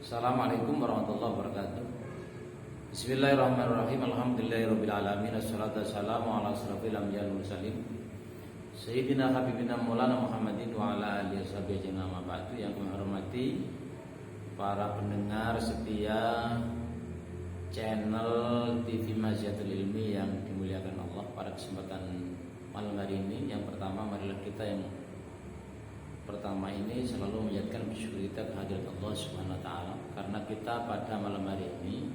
Assalamualaikum warahmatullahi wabarakatuh. Bismillahirrahmanirrahim. Alhamdulillahirabbil alamin. Wassalatu wassalamu ala asrofil anbiya'i wal mursalin Sayyidina Habibina Maulana Muhammadin wa ala alihi washabihi ajmain. Amma ba'du. Yang kami hormati para pendengar setia channel TV Maziatul Ilmi yang dimuliakan Allah. Pada kesempatan malam hari ini, yang pertama marilah kita yang pertama ini selalu menjadikan bersyukur kita kehadirat Allah Subhanahu wa taala, karena kita pada malam hari ini,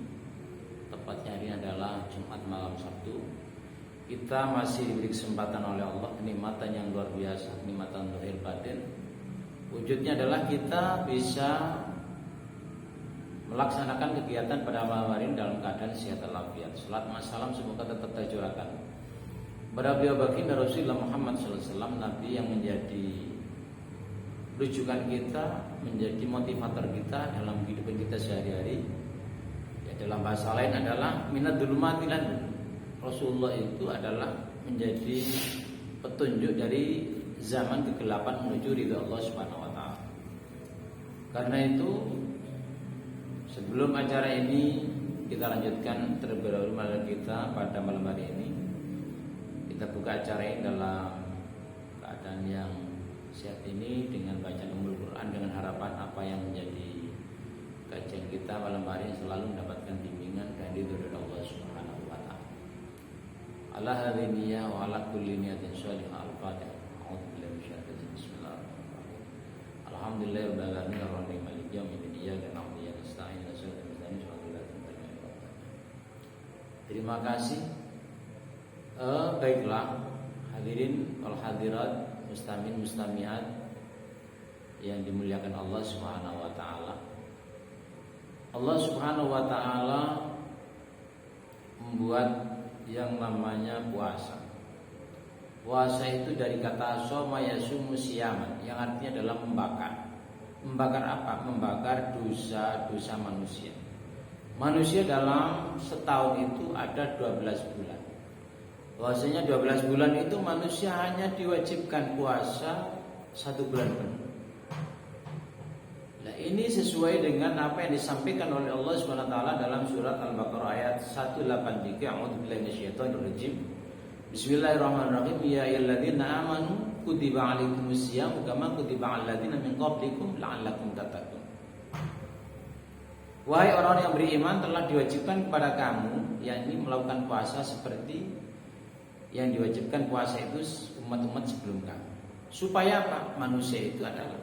tepatnya hari ini adalah Jumat malam Sabtu, kita masih diberi kesempatan oleh Allah kenikmatan yang luar biasa, kenikmatan zahir batin. Wujudnya adalah kita bisa melaksanakan kegiatan pada malam hari ini dalam keadaan sehat walafiat. Salat salam semoga tetap tercurahkan pada beliau baginda Rasulullah Muhammad SAW, Nabi yang menjadi rujukan kita, menjadi motivator kita dalam kehidupan kita sehari-hari. Ya, dalam bahasa lain adalah minad dzulumati ilan nur. Rasulullah itu adalah menjadi petunjuk dari zaman kegelapan menuju ridha Allah Subhanahu wa taala. Karena itu, sebelum acara ini kita lanjutkan terlebih dahulu malam kita pada malam hari ini, kita buka acara ini dalam keadaan yang sehat ini dengan bacaan Ummul Quran, dengan harapan apa yang menjadi kajian kita malam hari ini selalu mendapatkan bimbingan dan ridho dari Allah Subhanahu wa taala. Ala hadhihi wa ala kulli niyatin shalihah. Al-Fatihah. A'udzubillahi minasyaitonir rajim. Bismillahirrahmanirrahim. Alhamdulillahirabbil alamin arrahmanir rahim maliki yaumiddin iyyaka na'budu wa iyyaka nasta'in ihdinas siratal mustaqim. Terima kasih. Baiklah hadirin wal hadirat, mustamin mustamiat yang dimuliakan Allah Subhanahu wa taala. Allah Subhanahu wa taala membuat yang namanya puasa. Puasa itu dari kata soma yasumu siyaman, yang artinya adalah membakar. Membakar apa? Membakar dosa-dosa manusia. Manusia dalam setahun itu ada 12 bulan. Bahwasanya 12 bulan itu manusia hanya diwajibkan puasa 1 bulan penuh. Nah, ini sesuai dengan apa yang disampaikan oleh Allah Subhanahu wa taala dalam surat Al-Baqarah ayat 183. A'udzubillahi minasyaitonir rajim. Bismillahirrahmanirrahim. Ya ayyuhalladzina amanu kutiba 'alaikumusiyam kama kutiba 'alal ladzina min qablikum la'allakum tattaqun. Wahai orang yang beriman, telah diwajibkan kepada kamu, yakni melakukan puasa seperti yang diwajibkan puasa itu umat-umat sebelum kamu. Supaya apa? Manusia itu adalah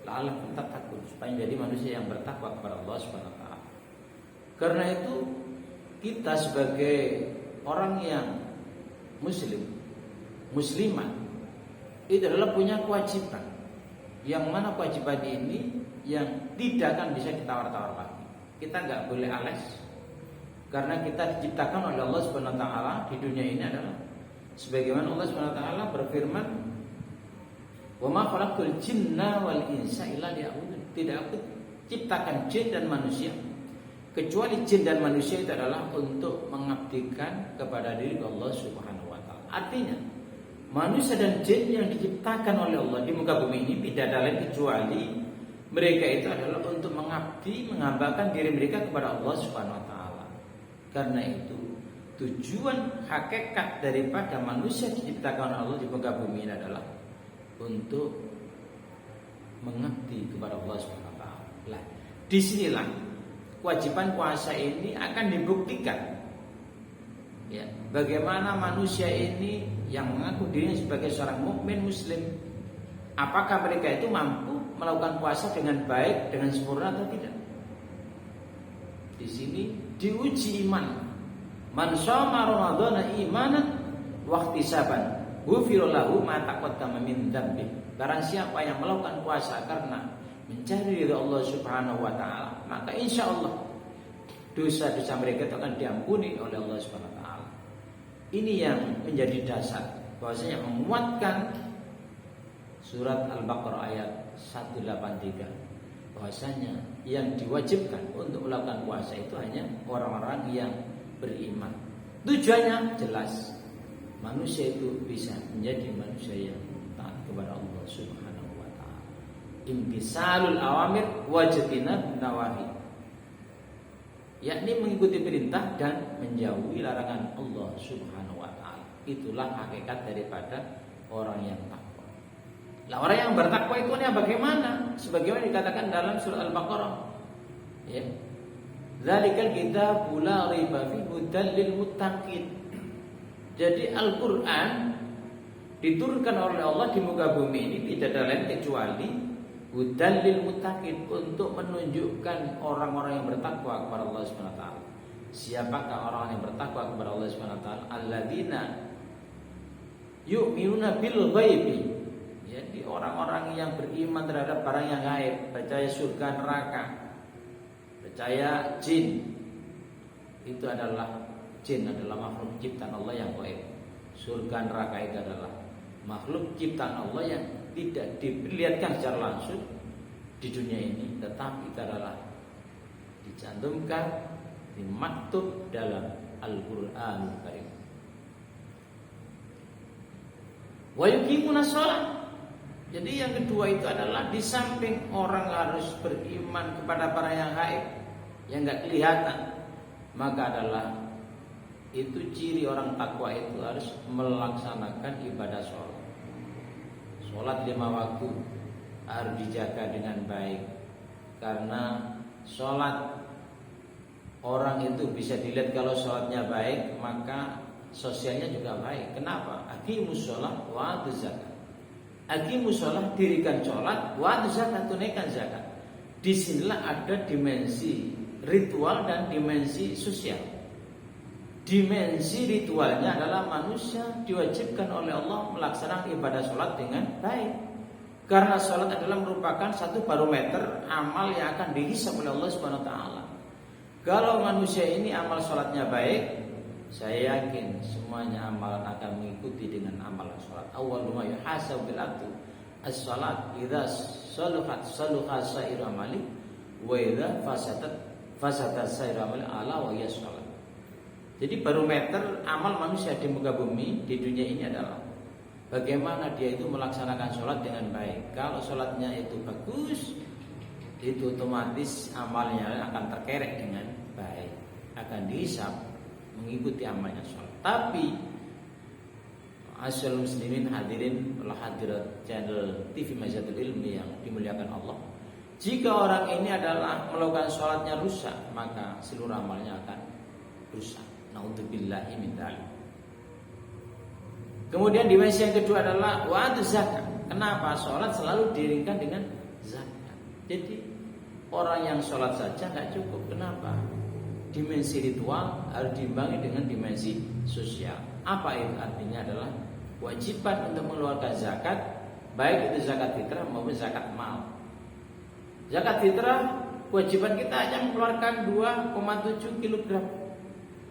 la'allakum tattaqun, supaya menjadi manusia yang bertakwa kepada Allah Subhanahu wa taala. Karena itu kita sebagai orang yang muslimah itu adalah punya kewajiban. Yang mana kewajiban ini yang tidak akan bisa ditawar-tawar lagi. Kita nggak boleh alas, karena kita diciptakan oleh Allah Subhanahu wa taala di dunia ini adalah sebagaimana Allah Subhanahu wa taala berfirman, "Wa ma khalaqtul jinna wal insa illa liya'budun." Tidak aku ciptakan jin dan manusia kecuali jin dan manusia itu adalah untuk mengabdikan kepada diri Allah Subhanahu wa taala. Artinya, manusia dan jin yang diciptakan oleh Allah di muka bumi ini tidak ada lain kecuali mereka itu adalah untuk mengabdi, menghambakan diri mereka kepada Allah Subhanahu wa taala. Karena itu, tujuan hakikat daripada manusia diciptakan Allah di muka bumi ini adalah untuk mengabdi kepada Allah Subhanahu wa taala. Disinilah kewajiban puasa ini akan dibuktikan. Ya, bagaimana manusia ini yang mengaku dirinya sebagai seorang mukmin muslim, apakah mereka itu mampu melakukan puasa dengan baik, dengan sempurna atau tidak? Di sini diuji iman. Man shoma ramadhana imanan wa ihtisaban ghufira lahu ma taqaddama min dzambi. Barang siapa yang melakukan puasa karena mencari ridha Allah Subhanahu wa taala, maka insyaallah dosa-dosa mereka itu akan diampuni oleh Allah Subhanahu wa taala. Ini yang menjadi dasar bahwasanya menguatkan surat Al-Baqarah ayat 183, bahwasanya yang diwajibkan untuk melakukan puasa itu hanya orang-orang yang beriman. Tujuannya jelas, manusia itu bisa menjadi manusia yang taat kepada Allah Subhanahu wa taala. Imtisalul awamir wa jatinab nawahi. yakni mengikuti perintah dan menjauhi larangan Allah Subhanahu wa taala. Itulah hakikat daripada orang yang takwa. Lah orang yang bertakwa itu bagaimana? Sebagaimana dikatakan dalam surah Al-Baqarah. Ya. Dzalikal kitabu la raiba fihi hudan lil muttaqin. Jadi Al-Qur'an diturunkan oleh Allah di muka bumi ini tidak ada lain kecuali hudan lil muttaqin, untuk menunjukkan orang-orang yang bertakwa kepada Allah Subhanahu wa taala. Siapakah orang yang bertakwa kepada Allah Subhanahu wa taala? Alladzina yu'minuna bil ghaibi. Jadi orang-orang yang beriman terhadap barang yang gaib, percaya surga neraka, percaya jin. Itu adalah jin adalah makhluk ciptaan Allah yang gaib. Surga neraka itu adalah makhluk ciptaan Allah yang tidak diperlihatkan secara langsung di dunia ini, tetapi itu adalah dicantumkan, dimaktub dalam Al-Qur'anul Karim. Wa yuqimunas shalah. Jadi yang kedua itu adalah di samping orang harus beriman kepada para yang gaib yang enggak kelihatan, maka adalah itu ciri orang takwa itu harus melaksanakan ibadah sholat. Sholat 5 waktu harus dijaga dengan baik, karena sholat orang itu bisa dilihat kalau sholatnya baik maka sosialnya juga baik. Kenapa? Aqimus sholat wa atuz zakat. Aqimus sholat, dirikan sholat, wa atuz zakat, tunaikan zakat. Disinilah ada dimensi ritual dan dimensi sosial. Dimensi ritualnya adalah manusia diwajibkan oleh Allah melaksanakan ibadah sholat dengan baik, karena sholat adalah merupakan satu barometer amal yang akan dihisab oleh Allah Subhanahu wa taala. Kalau manusia ini amal sholatnya baik, saya yakin semuanya amalan akan mengikuti dengan amalan sholat. Awwalu ma yuhasabu bil abdu as-salat, idza saluhat saluha sairu amali, wa idza fasadat sairu amali ala wa hiya shalat. Jadi barometer amal manusia di muka bumi di dunia ini adalah bagaimana dia itu melaksanakan sholat dengan baik. Kalau sholatnya itu bagus, itu otomatis amalnya akan terkerek dengan baik, akan dihisab mengikuti amalnya sholat. Tapi asal muslimin hadirin wal hadirat channel TV Majatul Ilmi yang dimuliakan Allah, jika orang ini adalah melakukan sholatnya rusak, maka seluruh amalnya akan rusak. Naudzubillahi min dzalik. Kemudian dimensi yang kedua adalah wa'atu zakat. Kenapa? Sholat selalu diiringkan dengan zakat. Jadi orang yang sholat saja nggak cukup. Kenapa? Dimensi ritual harus diimbangi dengan dimensi sosial. Apa itu? Artinya adalah kewajiban untuk mengeluarkan zakat, baik itu zakat fitrah maupun zakat mal. Zakat fitrah kewajiban kita hanya mengeluarkan 2,7 kg,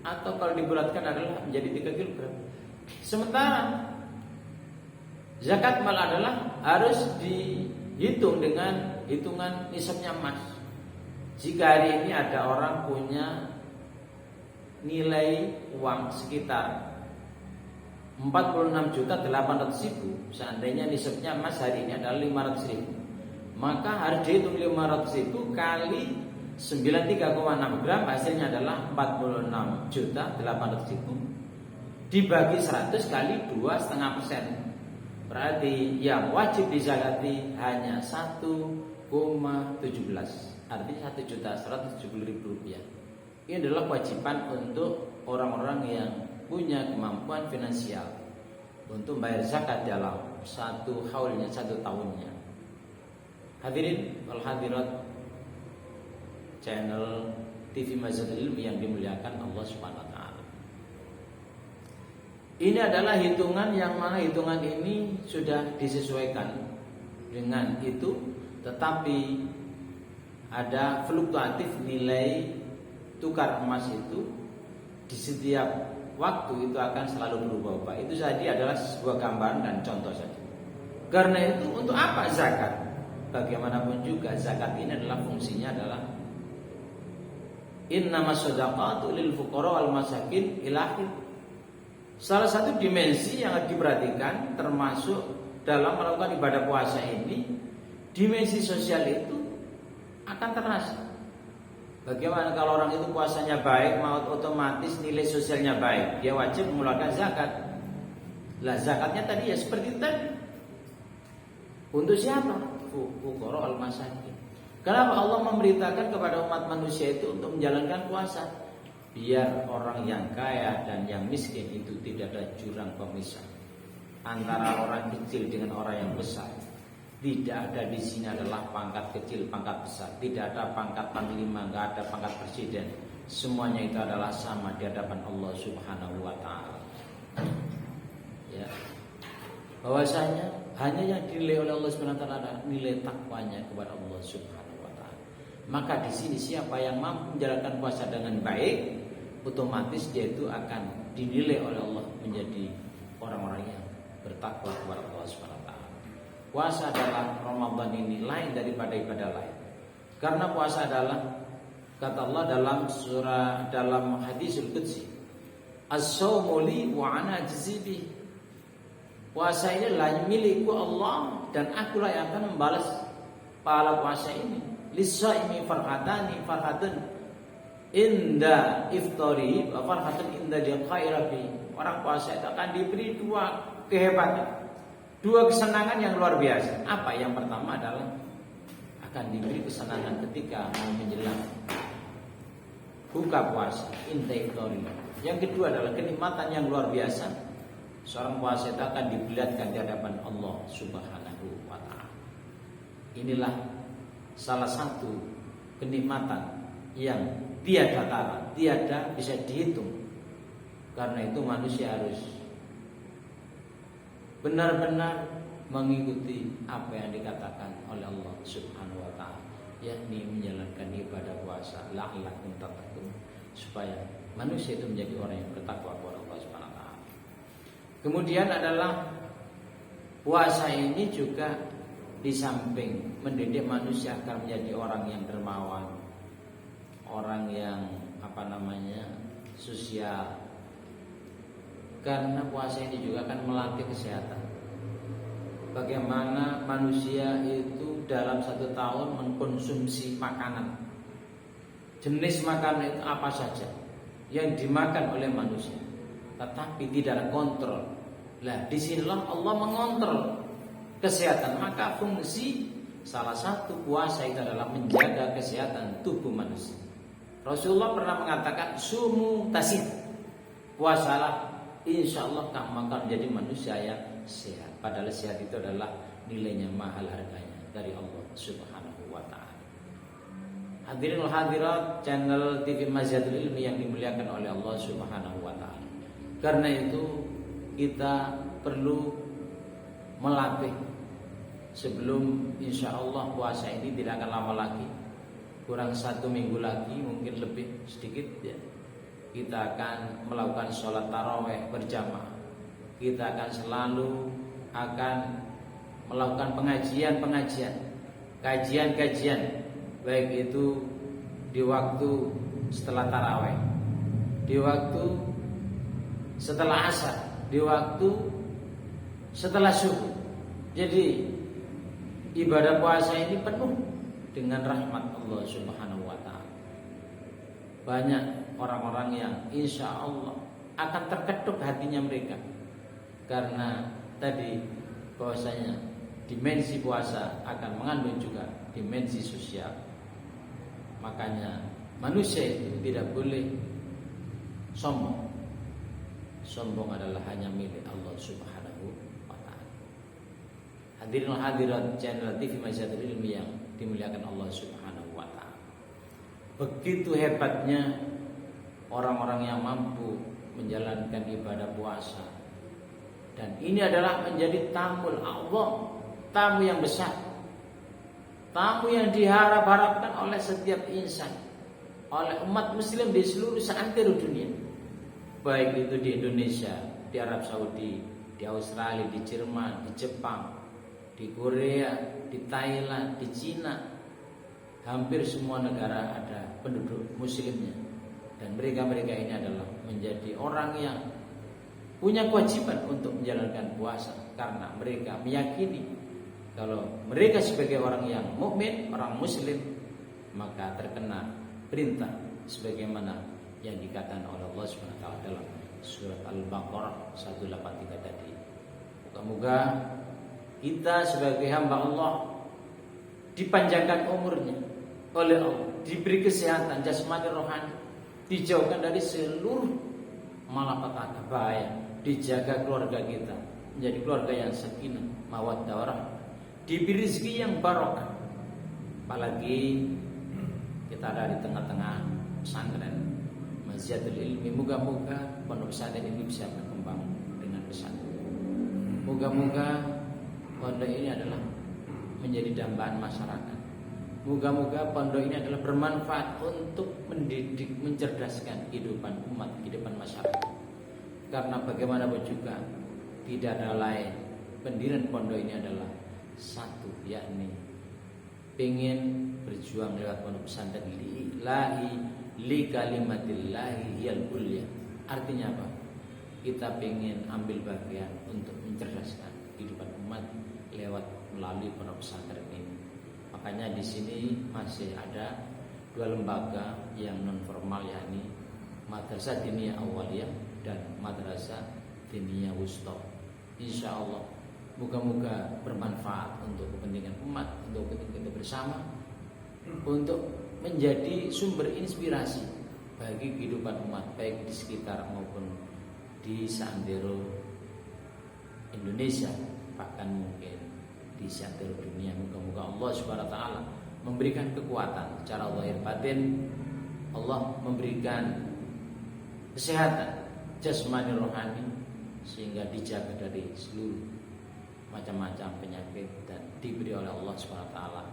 atau kalau dibulatkan adalah menjadi 3 kg. Sementara zakat mal adalah harus dihitung dengan hitungan nisabnya emas. Jika hari ini ada orang punya nilai uang sekitar 46.800.000, seandainya nisabnya emas hari ini adalah 500.000, maka harus dihitung 500.000 kali 93,6 gram, hasilnya adalah 46.800.000 dibagi 100 kali 2,5%. Berarti yang wajib dizakati hanya 1,17, artinya 1.170.000 rupiah. Ini adalah kewajiban untuk orang-orang yang punya kemampuan finansial untuk bayar zakat dalam satu haulnya, satu tahunnya. Hadirin wal hadirat channel TV Majatul Ilmi yang dimuliakan Allah Subhanahu wa taala. Ini adalah hitungan yang mana hitungan ini sudah disesuaikan dengan itu, tetapi ada fluktuatif nilai tukar emas itu di setiap waktu itu akan selalu berubah-ubah. Itu saja adalah sebuah gambaran dan contoh saja. Karena itu untuk apa zakat? Bagaimanapun juga zakat ini adalah fungsinya adalah innamas shadaqatu lil fuqara wal masakin ila akhir. Salah satu dimensi yang harus diperhatikan termasuk dalam melakukan ibadah puasa ini, dimensi sosial itu akan terasa. Bagaimana kalau orang itu puasanya baik, mau otomatis nilai sosialnya baik, dia wajib mengeluarkan zakat. Lah zakatnya tadi ya seperti itu tadi. Untuk siapa? Fuqara al-masakin. Kenapa Allah memberitakan kepada umat manusia itu untuk menjalankan puasa? Biar orang yang kaya dan yang miskin itu tidak ada jurang pemisah antara orang kecil dengan orang yang besar. Tidak ada di sini adalah pangkat kecil, pangkat besar. Tidak ada pangkat panglima, enggak ada pangkat presiden. Semuanya itu adalah sama di hadapan Allah Subhanahu wa taala. Ya. Bahwasanya hanya yang dinilai oleh Allah Subhanahu wa taala adalah nilai takwanya kepada Allah Subhanahu wa taala. Maka di sini siapa yang mampu menjalankan puasa dengan baik, otomatis dia itu akan dinilai oleh Allah menjadi orang-orang yang bertakwa kepada Allah Subhanahu wa taala. Puasa adalah Ramadan ini lain daripada ibadah lain. Karena puasa adalah kata Allah dalam hadisul qudsi, as-shaumu li wa ana ajzi bi. Puasa ini adalah milikku Allah dan akulah yang akan membalas pahala puasa ini. Lis-shaimi farhatani, farhatun inda iftari wa farhatun inda liqa'i rabbi. Orang puasa itu akan diberi dua kehebatan, dua kesenangan yang luar biasa. Apa? Yang pertama adalah akan diberi kesenangan ketika mau menjelang buka puasa, intaiftori. Yang kedua adalah kenikmatan yang luar biasa. Seorang puasa itu akan diperlihatkan di hadapan Allah Subhanahu wa taala. Inilah salah satu kenikmatan yang tiada tara, tiada bisa dihitung. Karena itu manusia harus benar-benar mengikuti apa yang dikatakan oleh Allah Subhanahu wa taala, yakni menjalankan ibadah puasa la'allakum tattaqun, supaya manusia itu menjadi orang yang bertakwa kepada Allah Subhanahu wa taala. Kemudian adalah puasa ini juga di samping mendidik manusia agar menjadi orang yang dermawan, orang yang sosial. Karena puasa ini juga akan melatih kesehatan. Bagaimana manusia itu dalam 1 tahun mengkonsumsi makanan, jenis makanan itu apa saja yang dimakan oleh manusia, tetapi tidak ada kontrol. Lah disinilah Allah mengontrol kesehatan. Maka fungsi salah satu puasa itu adalah menjaga kesehatan tubuh manusia. Rasulullah pernah mengatakan sumu tasid, puasalah, insya Allah kamu akan menjadi manusia yang sehat. Padahal sehat itu adalah nilainya mahal harganya dari Allah Subhanahu wa ta'ala. Hadirin wal hadirat channel TV Mazhadul Ilmi yang dimuliakan oleh Allah Subhanahu wa ta'ala. Karena itu kita perlu melatih sebelum insya Allah puasa ini tidak akan lama lagi, kurang 1 minggu lagi, mungkin lebih sedikit ya, kita akan melakukan sholat taraweh berjamaah. Kita akan selalu melakukan kajian-kajian, baik itu di waktu setelah taraweh, di waktu setelah asar, di waktu setelah subuh. Jadi ibadah puasa ini penuh dengan rahmat Allah Subhanahu wa ta'ala. Banyak orang-orang yang insya Allah akan terketuk hatinya mereka, karena tadi bahwasanya dimensi puasa akan mengandung juga dimensi sosial. Makanya manusia itu tidak boleh sombong. Sombong adalah hanya milik Allah Subhanahu wa ta'ala. Hadirin hadirat channel TV Mazhadul Ilmi yang dimuliakan Allah Subhanahu wa ta'ala. Begitu hebatnya orang-orang yang mampu menjalankan ibadah puasa. Dan ini adalah menjadi tamu Allah, tamu yang besar, tamu yang diharap-harapkan oleh setiap insan, oleh umat muslim di seluruh seantero dunia. Baik itu di Indonesia, di Arab Saudi, di Australia, di Jerman, di Jepang, di Korea, di Thailand, di Cina. Hampir semua negara ada penduduk muslimnya. Dan mereka-mereka ini adalah menjadi orang yang punya kewajiban untuk menjalankan puasa, karena mereka meyakini kalau mereka sebagai orang yang mukmin, orang muslim, maka terkena perintah sebagaimana yang dikatakan oleh Allah Subhanahu wa taala dalam surat Al-Baqarah 183 tadi. Moga-moga kita sebagai hamba Allah dipanjangkan umurnya oleh Allah, diberi kesehatan jasmani rohani, dijauhkan dari seluruh malapetaka bahaya, dijaga keluarga kita menjadi keluarga yang sakinah mawaddah warahmah, diberi rezeki yang barokah. Apalagi kita ada di tengah-tengah pesantren Maziatul Ilmi, moga-moga pondok pesantren ini bisa berkembang dengan pesat. Moga-moga pondok ini adalah menjadi dambaan masyarakat. Moga-moga pondok ini adalah bermanfaat untuk mendidik, mencerdaskan kehidupan umat, kehidupan masyarakat. Karena bagaimanapun juga tidak ada lain, pendirian pondok ini adalah satu, yakni pengen berjuang lewat pondok pesantren lillahi li kalimatillahi hiyal ulya. Artinya apa? Kita pengen ambil bagian untuk mencerdaskan kehidupan umat lewat melalui pondok pesantren ini. Makanya di sini masih ada dua lembaga yang non formal, yakni Madrasah Diniyah Awaliyah dan Madrasah Diniyah Wusta. Insya Allah moga-moga bermanfaat untuk kepentingan umat, untuk kepentingan kita bersama, untuk menjadi sumber inspirasi bagi kehidupan umat, baik di sekitar maupun di seantero Indonesia, bahkan mungkin di seantero dunia. Moga-moga Allah Subhanahu wa taala memberikan kekuatan secara zahir batin, Allah memberikan kesehatan jasmani rohani sehingga dijaga dari seluruh macam-macam penyakit dan diberi oleh Allah Subhanahu wa taala.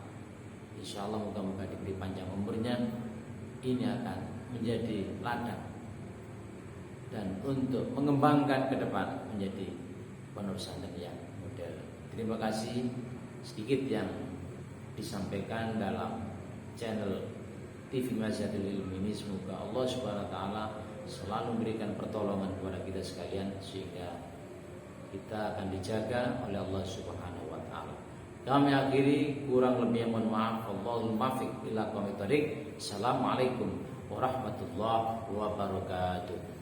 Insyaallah moga-moga diberi panjang umurnya. Ini akan menjadi ladang dan untuk mengembangkan ke depan menjadi pondok pesantren yang modern. Terima kasih sedikit yang disampaikan dalam channel TV Maziatul Ilmi ini. Semoga Allah Subhanahu wa taala selalu memberikan pertolongan kepada kita sekalian sehingga kita akan dijaga oleh Allah Subhanahu wa taala. Kami akhiri, kurang lebih mohon maaf. Wallahul muwaffiq ila aqwamit thoriq. Assalamualaikum warahmatullahi wabarakatuh.